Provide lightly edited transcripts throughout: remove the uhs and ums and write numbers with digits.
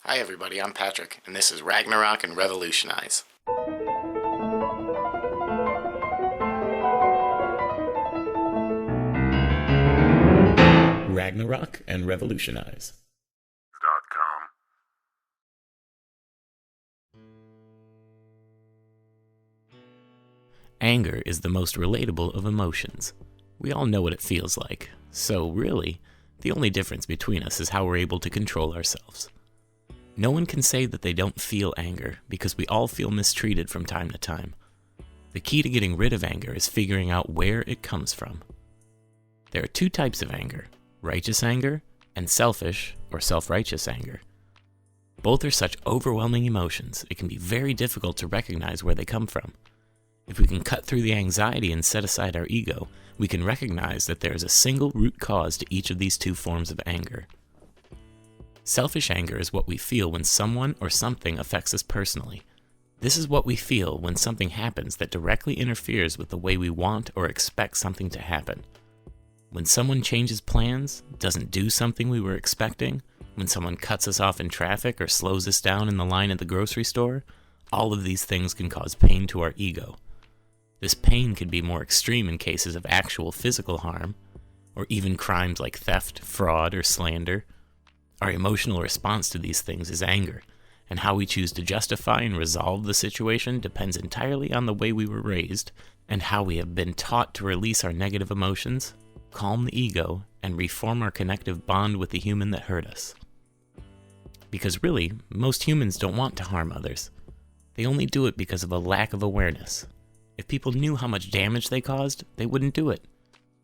Hi everybody, I'm Patrick, and this is Ragnarok and Revolutionize. Ragnarok and Revolutionize. Anger is the most relatable of emotions. We all know what it feels like, so really, the only difference between us is how we're able to control ourselves. No one can say that they don't feel anger, because we all feel mistreated from time to time. The key to getting rid of anger is figuring out where it comes from. There are two types of anger, righteous anger and selfish or self-righteous anger. Both are such overwhelming emotions, it can be very difficult to recognize where they come from. If we can cut through the anxiety and set aside our ego, we can recognize that there is a single root cause to each of these two forms of anger. Selfish anger is what we feel when someone or something affects us personally. This is what we feel when something happens that directly interferes with the way we want or expect something to happen. When someone changes plans, doesn't do something we were expecting, when someone cuts us off in traffic or slows us down in the line at the grocery store, all of these things can cause pain to our ego. This pain can be more extreme in cases of actual physical harm, or even crimes like theft, fraud, or slander. Our emotional response to these things is anger, and how we choose to justify and resolve the situation depends entirely on the way we were raised and how we have been taught to release our negative emotions, calm the ego, and reform our connective bond with the human that hurt us. Because really, most humans don't want to harm others. They only do it because of a lack of awareness. If people knew how much damage they caused, they wouldn't do it.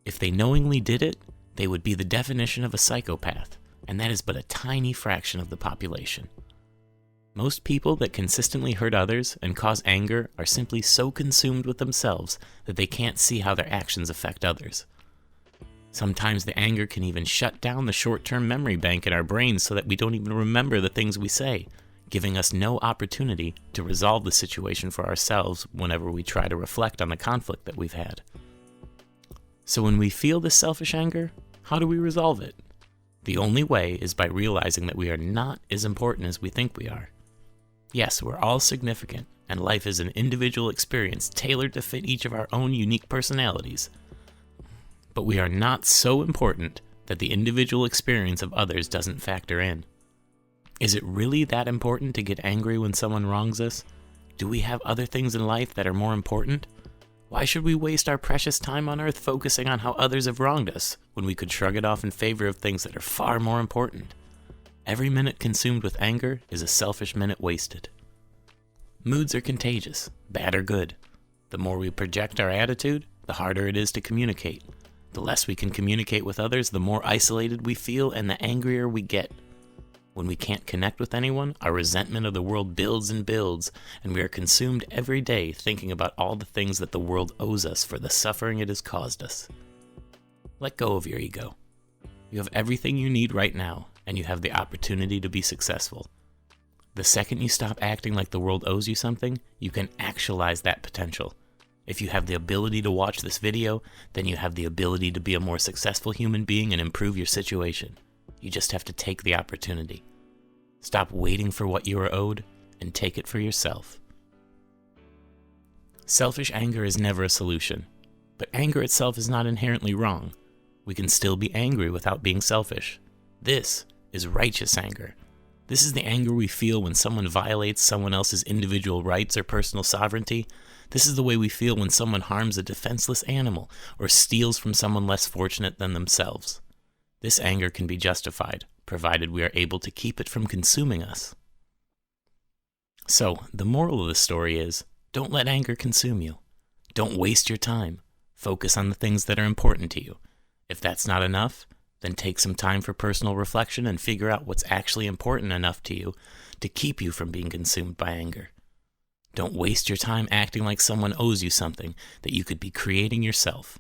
If they knowingly did it, they would be the definition of a psychopath, and that is but a tiny fraction of the population. Most people that consistently hurt others and cause anger are simply so consumed with themselves that they can't see how their actions affect others. Sometimes the anger can even shut down the short-term memory bank in our brains so that we don't even remember the things we say, giving us no opportunity to resolve the situation for ourselves whenever we try to reflect on the conflict that we've had. So when we feel this selfish anger, how do we resolve it? The only way is by realizing that we are not as important as we think we are. Yes, we're all significant, and life is an individual experience tailored to fit each of our own unique personalities. But we are not so important that the individual experience of others doesn't factor in. Is it really that important to get angry when someone wrongs us? Do we have other things in life that are more important? Why should we waste our precious time on earth focusing on how others have wronged us, when we could shrug it off in favor of things that are far more important? Every minute consumed with anger is a selfish minute wasted. Moods are contagious, bad or good. The more we project our attitude, the harder it is to communicate. The less we can communicate with others, the more isolated we feel and the angrier we get. When we can't connect with anyone, our resentment of the world builds and builds, and we are consumed every day thinking about all the things that the world owes us for the suffering it has caused us. Let go of your ego. You have everything you need right now, and you have the opportunity to be successful. The second you stop acting like the world owes you something, you can actualize that potential. If you have the ability to watch this video, then you have the ability to be a more successful human being and improve your situation. You just have to take the opportunity. Stop waiting for what you are owed and take it for yourself. Selfish anger is never a solution, but anger itself is not inherently wrong. We can still be angry without being selfish. This is righteous anger. This is the anger we feel when someone violates someone else's individual rights or personal sovereignty. This is the way we feel when someone harms a defenseless animal or steals from someone less fortunate than themselves. This anger can be justified, provided we are able to keep it from consuming us. So, the moral of the story is, don't let anger consume you. Don't waste your time. Focus on the things that are important to you. If that's not enough, then take some time for personal reflection and figure out what's actually important enough to you to keep you from being consumed by anger. Don't waste your time acting like someone owes you something that you could be creating yourself.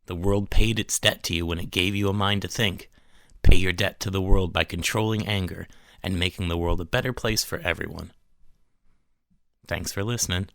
The world paid its debt to you when it gave you a mind to think. Pay your debt to the world by controlling anger and making the world a better place for everyone. Thanks for listening.